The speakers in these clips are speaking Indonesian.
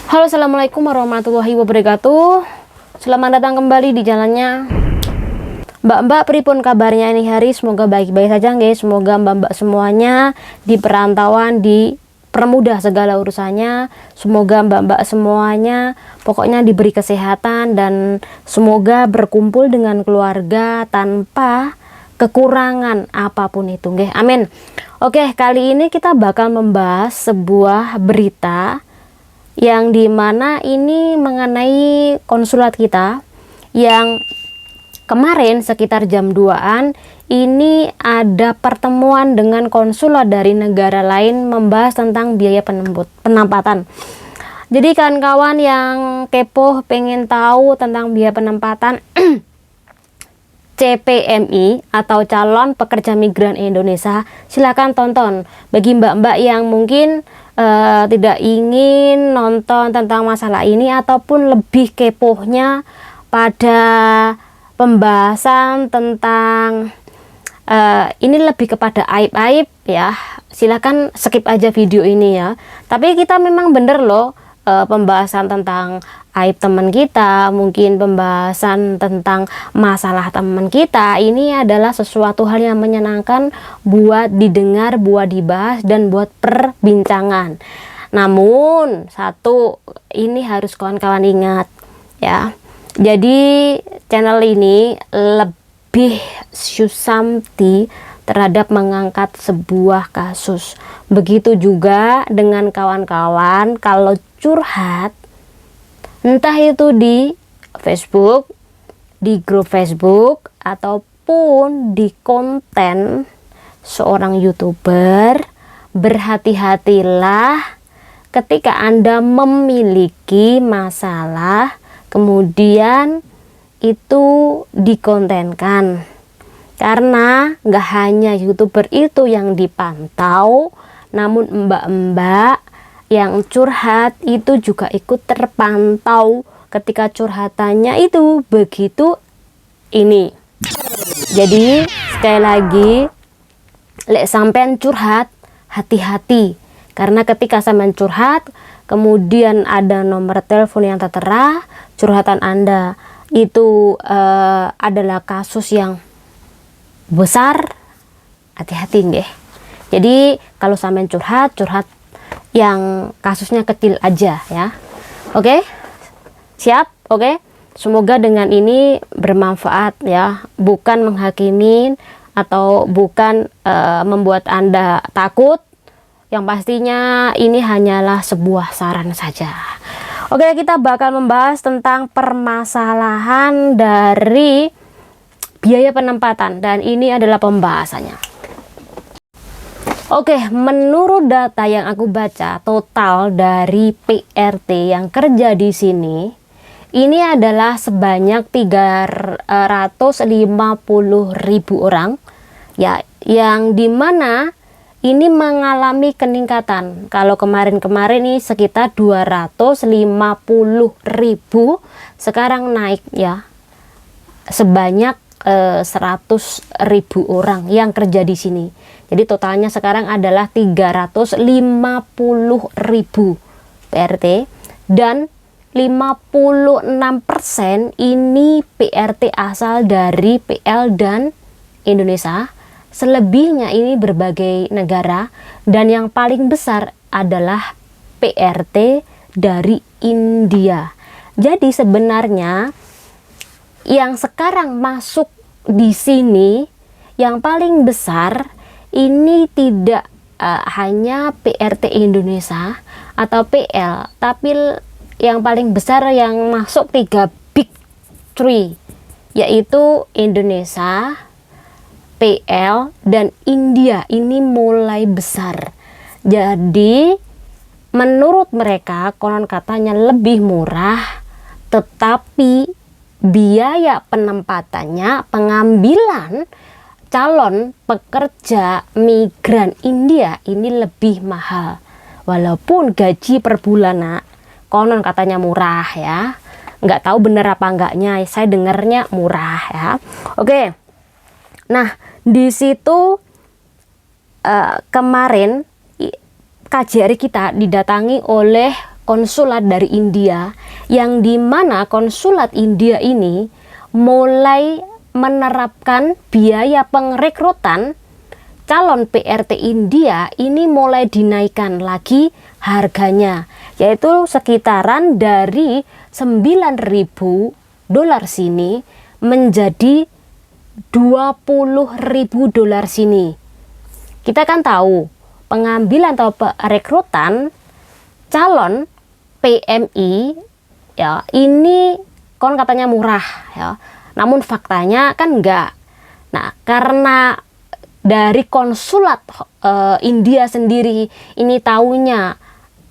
Halo, assalamualaikum warahmatullahi wabarakatuh. Selamat datang kembali di jalannya Mbak-mbak. Pripun kabarnya ini hari? Semoga baik-baik saja guys. Semoga mbak-mbak semuanya di perantauan dipermudah segala urusannya. Semoga mbak-mbak semuanya pokoknya diberi kesehatan dan semoga berkumpul dengan keluarga tanpa kekurangan apapun itu nggih. Amin. Oke, kali ini kita bakal membahas sebuah berita yang dimana ini mengenai konsulat kita yang kemarin sekitar jam 2-an ini ada pertemuan dengan konsulat dari negara lain membahas tentang biaya penempatan. Jadi kawan-kawan yang kepo pengen tahu tentang biaya penempatan CPMI atau calon pekerja migran Indonesia, silakan tonton. Bagi mbak-mbak yang mungkin tidak ingin nonton tentang masalah ini ataupun lebih kepohnya pada pembahasan tentang ini lebih kepada aib-aib ya, silakan skip aja video ini ya. Tapi kita memang bener loh, pembahasan tentang aib teman kita, mungkin pembahasan tentang masalah teman kita, ini adalah sesuatu hal yang menyenangkan buat didengar, buat dibahas, dan buat perbincangan. Namun satu ini harus kawan-kawan ingat ya, jadi channel ini lebih susamti terhadap mengangkat sebuah kasus. Begitu juga dengan kawan-kawan kalau curhat, entah itu di Facebook, di grup Facebook, ataupun di konten seorang YouTuber, berhati-hatilah ketika Anda memiliki masalah kemudian itu dikontenkan. Karena nggak hanya YouTuber itu yang dipantau, namun mbak-mbak yang curhat itu juga ikut terpantau ketika curhatannya itu begitu ini. Jadi sekali lagi, lek sampean curhat, hati-hati, karena ketika sampean curhat kemudian ada nomor telepon yang tertera, curhatan Anda itu adalah kasus yang besar, hati-hati nggih. Jadi kalau sampean curhat yang kasusnya kecil aja ya. Oke, siap? Oke, semoga dengan ini bermanfaat ya, bukan menghakimi atau bukan membuat Anda takut. Yang pastinya ini hanyalah sebuah saran saja. Oke, kita bakal membahas tentang permasalahan dari biaya penempatan dan ini adalah pembahasannya. Oke, menurut data yang aku baca, total dari PRT yang kerja di sini ini adalah sebanyak 350.000 orang ya, yang dimana ini mengalami peningkatan. Kalau kemarin-kemarin ini sekitar 250.000, sekarang naik ya sebanyak 100.000 orang yang kerja di sini. Jadi totalnya sekarang adalah 350.000 PRT dan 56% ini PRT asal dari PL dan Indonesia. Selebihnya ini berbagai negara dan yang paling besar adalah PRT dari India. Jadi sebenarnya yang sekarang masuk di sini yang paling besar ini tidak hanya PRT Indonesia atau PL, tapi yang paling besar yang masuk 3 big three, yaitu Indonesia, PL, dan India. Ini mulai besar. Jadi menurut mereka konon katanya lebih murah, tetapi biaya penempatannya, pengambilan calon pekerja migran India ini lebih mahal. Walaupun gaji per bulan konon katanya murah ya, nggak tahu bener apa enggaknya, saya dengarnya murah ya. Oke, nah di situ kemarin KJRI kita didatangi oleh konsulat dari India, yang dimana konsulat India ini mulai menerapkan biaya pengrekrutan calon PRT India ini mulai dinaikkan lagi harganya, yaitu sekitaran dari $9.000 sini menjadi $20.000 sini. Kita kan tahu pengambilan atau perekrutan calon PMI ya ini kon katanya murah ya, namun faktanya kan enggak. Nah, karena dari konsulat India sendiri ini taunya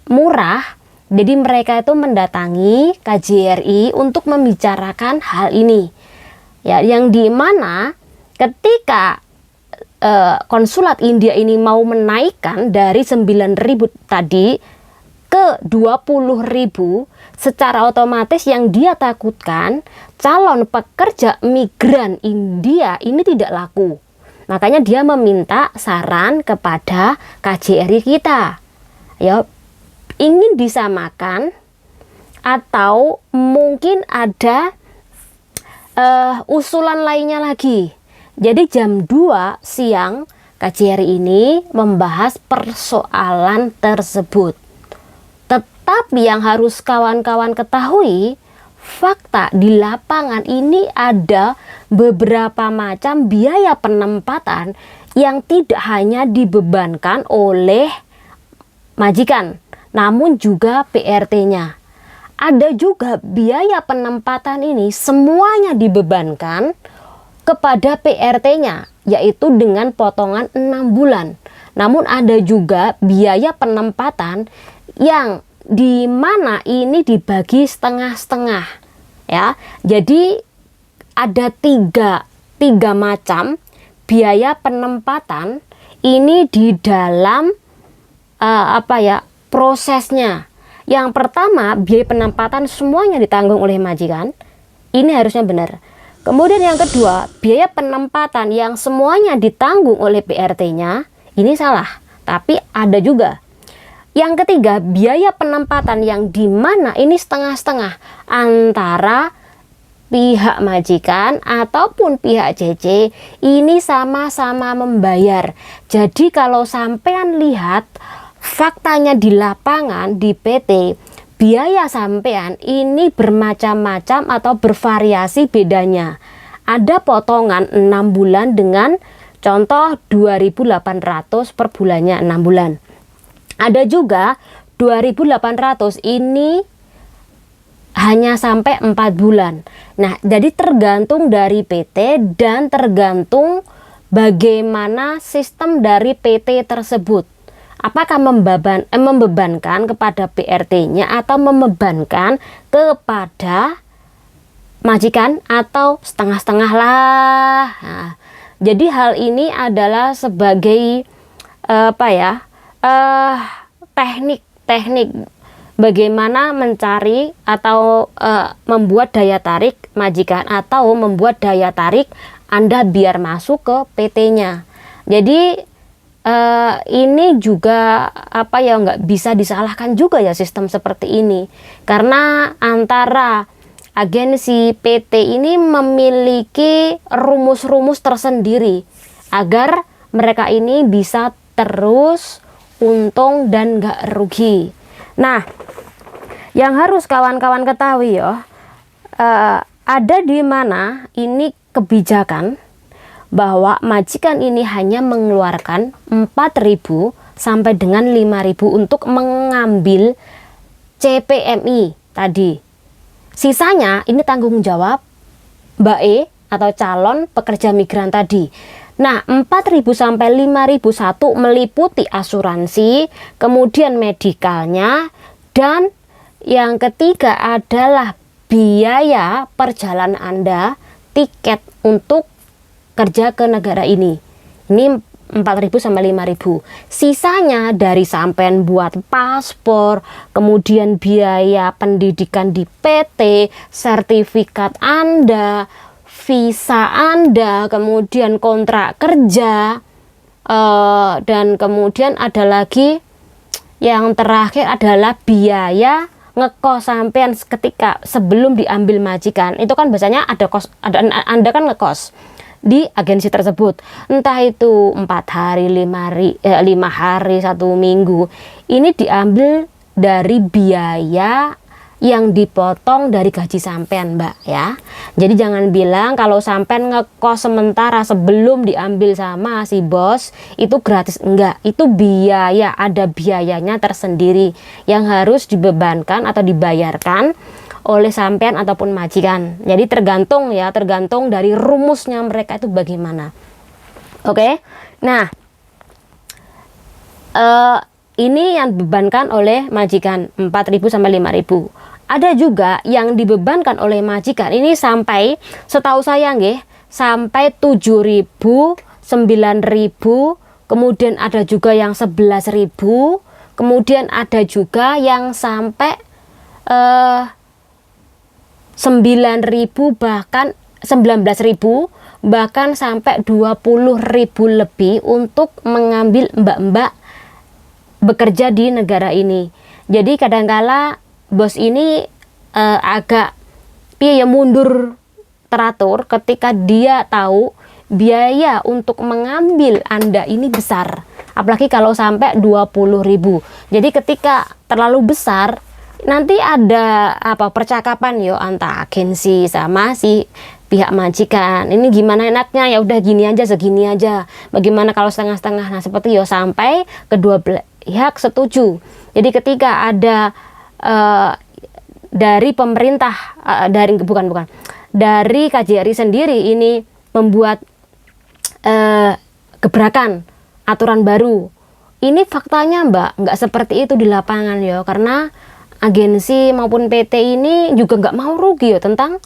murah, jadi mereka itu mendatangi KJRI untuk membicarakan hal ini ya, yang dimana ketika konsulat India ini mau menaikkan dari 9.000 tadi ke 20.000, secara otomatis yang dia takutkan calon pekerja migran India ini tidak laku. Makanya dia meminta saran kepada KJRI kita ya, ingin disamakan atau mungkin ada usulan lainnya lagi. Jadi jam 2 siang KJRI ini membahas persoalan tersebut. Tetapi yang harus kawan-kawan ketahui, fakta di lapangan ini ada beberapa macam biaya penempatan yang tidak hanya dibebankan oleh majikan, namun juga PRT-nya. Ada juga biaya penempatan ini semuanya dibebankan kepada PRT-nya, yaitu dengan potongan 6 bulan. Namun ada juga biaya penempatan yang di mana ini dibagi setengah-setengah ya. Jadi ada tiga macam biaya penempatan ini di dalam prosesnya. Yang pertama, biaya penempatan semuanya ditanggung oleh majikan. Ini harusnya benar. Kemudian yang kedua, biaya penempatan yang semuanya ditanggung oleh PRT-nya, ini salah, tapi ada juga. Yang ketiga, biaya penempatan yang dimana ini setengah-setengah antara pihak majikan ataupun pihak JC ini sama-sama membayar. Jadi kalau sampean lihat faktanya di lapangan di PT, biaya sampean ini bermacam-macam atau bervariasi bedanya. Ada potongan 6 bulan dengan contoh 2.800 per bulannya 6 bulan. Ada juga 2.800 ini hanya sampai 4 bulan. Nah, jadi tergantung dari PT dan tergantung bagaimana sistem dari PT tersebut. Apakah membebankan kepada PRT-nya atau membebankan kepada majikan atau setengah-setengah lah. Nah, jadi hal ini adalah sebagai teknik bagaimana mencari atau membuat daya tarik majikan atau membuat daya tarik Anda biar masuk ke PT-nya. Jadi ini juga nggak bisa disalahkan juga ya sistem seperti ini, karena antara agensi PT ini memiliki rumus-rumus tersendiri agar mereka ini bisa terus untung dan nggak rugi. Nah, yang harus kawan-kawan ketahui ya, ada di mana ini kebijakan bahwa majikan ini hanya mengeluarkan 4.000 sampai dengan 5.000 untuk mengambil CPMI tadi. Sisanya ini tanggung jawab Mbak E atau calon pekerja migran tadi. Nah, 4.000 sampai 5.000 satu meliputi asuransi, kemudian medikalnya, dan yang ketiga adalah biaya perjalanan Anda, tiket untuk kerja ke negara ini. Ini 4.000 sampai 5.000. Sisanya dari sampean buat paspor, kemudian biaya pendidikan di PT, sertifikat Anda, visa Anda, kemudian kontrak kerja, dan kemudian ada lagi Yang terakhir adalah biaya ngekos sampean ketika sebelum diambil majikan. Itu kan biasanya ada kos, Anda kan ngekos di agensi tersebut, entah itu 4 hari, 5 hari, 1 minggu. Ini diambil dari biaya yang dipotong dari gaji sampean, Mbak, ya. Jadi jangan bilang kalau sampean ngekos sementara sebelum diambil sama si bos itu gratis. Enggak, itu biaya, ada biayanya tersendiri yang harus dibebankan atau dibayarkan oleh sampean ataupun majikan. Jadi tergantung dari rumusnya mereka itu bagaimana. Oke. Nah, ini yang dibebankan oleh majikan 4.000 sampai 5.000. Ada juga yang dibebankan oleh majikan ini sampai, setahu saya nggih, sampai 7.000, 9.000, kemudian ada juga yang 11.000, kemudian ada juga yang sampai 9.000, bahkan 19.000, bahkan sampai 20.000 lebih untuk mengambil mbak-mbak bekerja di negara ini. Jadi kadangkala bos ini agak mundur teratur ketika dia tahu biaya untuk mengambil Anda ini besar, apalagi kalau sampai 20.000. Jadi ketika terlalu besar, nanti ada percakapan antara agensi sama si pihak majikan. Ini gimana enaknya, ya udah gini aja, segini aja. Bagaimana kalau setengah-setengah? Nah, seperti sampai kedua pihak setuju. Jadi ketika ada dari pemerintah, dari KJRI sendiri ini membuat gebrakan aturan baru. Ini faktanya, Mbak, nggak seperti itu di lapangan karena agensi maupun PT ini juga nggak mau rugi tentang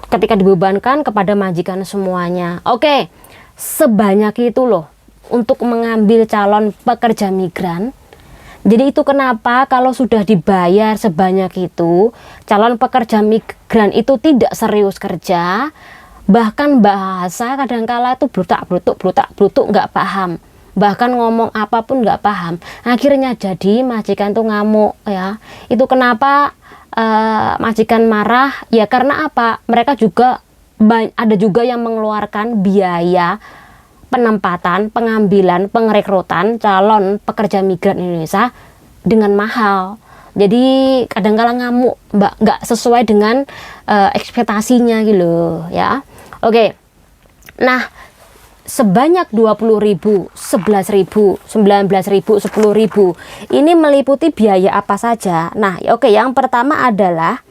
ketika dibebankan kepada majikan semuanya. Oke, sebanyak itu loh untuk mengambil calon pekerja migran. Jadi itu kenapa kalau sudah dibayar sebanyak itu, calon pekerja migran itu tidak serius kerja, bahkan bahasa kadangkala itu brutak-brutuk nggak paham, bahkan ngomong apapun nggak paham. Akhirnya jadi majikan tuh ngamuk Itu kenapa majikan marah karena apa? Mereka juga ada juga yang mengeluarkan biaya penempatan, pengambilan, pengrekrutan calon pekerja migran Indonesia dengan mahal. Jadi kadang-kala ngamuk, Mbak, nggak sesuai dengan ekspektasinya gitu ya. Oke. Nah, sebanyak 20.000, 11.000, 19.000, 10.000 ini meliputi biaya apa saja? Nah, yang pertama adalah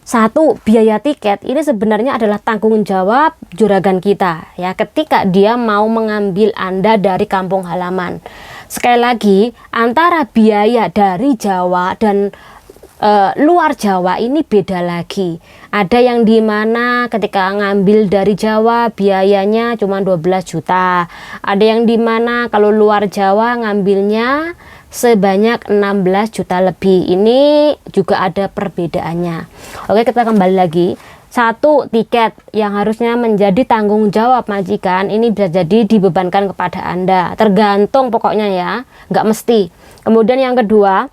satu, biaya tiket. Ini sebenarnya adalah tanggung jawab juragan kita ketika dia mau mengambil Anda dari kampung halaman. Sekali lagi, antara biaya dari Jawa dan luar Jawa ini beda lagi. Ada yang dimana ketika ngambil dari Jawa biayanya cuma 12 juta. Ada yang dimana kalau luar Jawa ngambilnya sebanyak 16 juta lebih. Ini juga ada perbedaannya. Oke, kita kembali lagi. Satu, tiket yang harusnya menjadi tanggung jawab majikan ini bisa jadi dibebankan kepada Anda. Tergantung pokoknya nggak mesti. Kemudian yang kedua,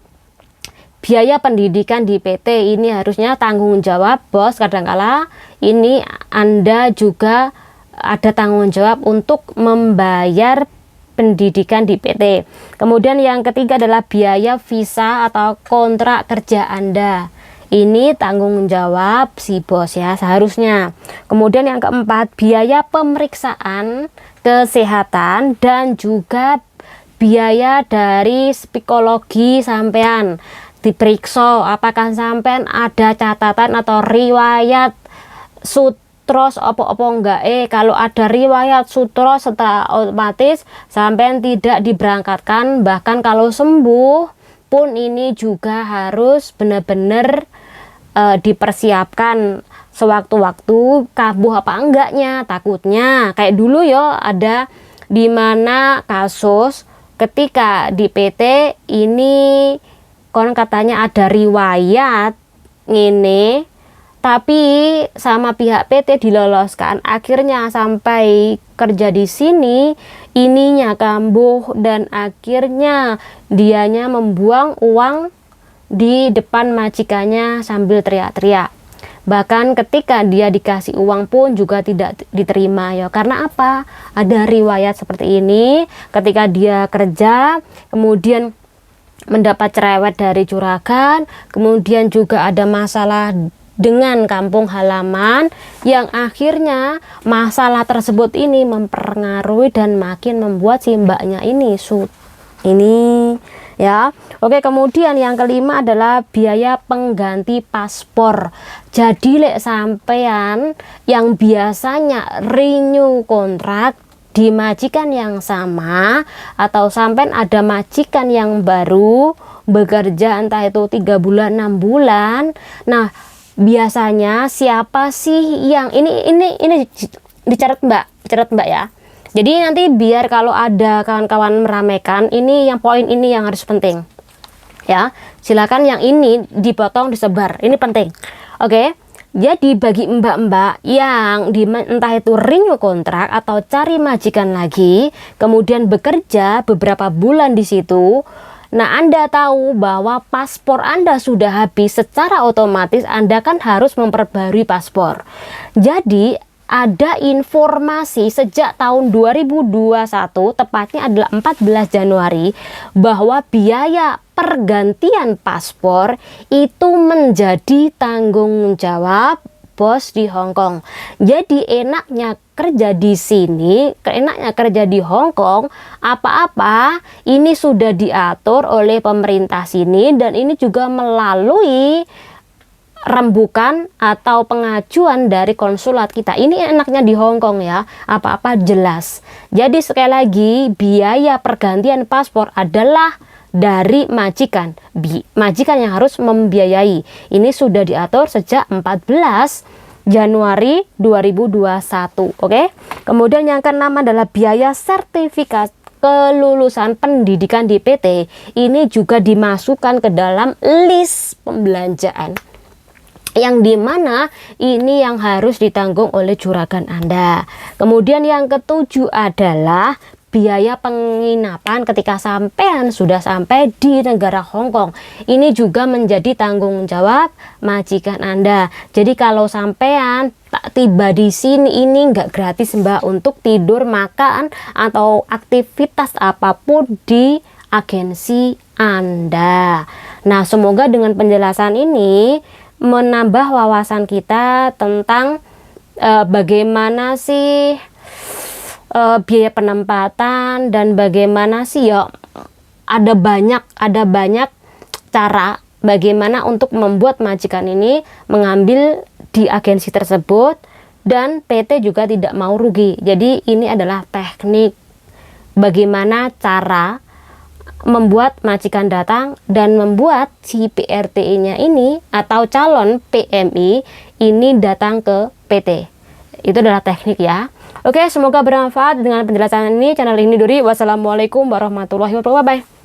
biaya pendidikan di PT ini harusnya tanggung jawab bos. Kadangkala ini Anda juga ada tanggung jawab untuk membayar pendidikan di PT. Kemudian yang ketiga adalah biaya visa atau kontrak kerja Anda. Ini tanggung jawab si bos seharusnya. Kemudian yang keempat, biaya pemeriksaan kesehatan dan juga biaya dari psikologi sampean. Diperiksa apakah sampean ada catatan atau riwayat sutros opo-opo enggak. Kalau ada riwayat sutros, setelah otomatis sampean tidak diberangkatkan. Bahkan kalau sembuh pun ini juga harus benar-benar dipersiapkan sewaktu-waktu kambuh apa enggaknya. Takutnya kayak dulu ada dimana kasus ketika di PT ini kon katanya ada riwayat ini Tapi sama pihak PT diloloskan, akhirnya sampai kerja di sini, ininya kambuh dan akhirnya dianya membuang uang di depan majikannya sambil teriak-teriak. Bahkan ketika dia dikasih uang pun juga tidak diterima ya. Karena apa? Ada riwayat seperti ini, ketika dia kerja kemudian mendapat cerewet dari juragan, kemudian juga ada masalah dengan kampung halaman yang akhirnya masalah tersebut ini mempengaruhi dan makin membuat si mbaknya ini ini ya. Oke, kemudian yang kelima adalah biaya pengganti paspor. Jadi lek sampean yang biasanya renew kontrak di majikan yang sama, atau sampean ada majikan yang baru bekerja entah itu 3 bulan 6 bulan, nah biasanya siapa sih yang ini dicatat mbak ya. Jadi nanti biar kalau ada kawan-kawan meramaikan, ini yang poin ini yang harus penting ya. Silakan yang ini dipotong disebar, ini penting. Oke, jadi bagi mbak-mbak yang entah itu renew kontrak atau cari majikan lagi, kemudian bekerja beberapa bulan di situ, nah Anda tahu bahwa paspor Anda sudah habis, secara otomatis Anda kan harus memperbarui paspor. Jadi ada informasi sejak tahun 2021, tepatnya adalah 14 Januari, bahwa biaya pergantian paspor itu menjadi tanggung jawab bos di Hong Kong. Jadi enaknya kerja di sini, enaknya kerja di Hong Kong, apa-apa ini sudah diatur oleh pemerintah sini, dan ini juga melalui rembukan atau pengajuan dari konsulat kita. Ini enaknya di Hong Kong ya, apa-apa jelas. Jadi sekali lagi, biaya pergantian paspor adalah dari majikan. Majikan yang harus membiayai. Ini sudah diatur sejak 14 Januari 2021. Oke. Kemudian yang keenam adalah biaya sertifikat kelulusan pendidikan di PT. Ini juga dimasukkan ke dalam list pembelanjaan, yang dimana ini yang harus ditanggung oleh juragan Anda. Kemudian yang ketujuh adalah biaya penginapan ketika sampean sudah sampai di negara Hong Kong. Ini juga menjadi tanggung jawab majikan Anda. Jadi kalau sampean tak tiba di sini, ini nggak gratis mbak untuk tidur, makan, atau aktivitas apapun di agensi Anda. Nah, semoga dengan penjelasan ini menambah wawasan kita tentang bagaimana sih biaya penempatan, dan bagaimana sih ya ada banyak cara bagaimana untuk membuat majikan ini mengambil di agensi tersebut, dan PT juga tidak mau rugi. Jadi ini adalah teknik bagaimana cara membuat majikan datang dan membuat si PRT-nya ini atau calon PMI ini datang ke PT. Itu adalah teknik ya. Oke, semoga bermanfaat dengan penjelasan ini. Channel ini Duri. Wassalamualaikum warahmatullahi wabarakatuh. Bye.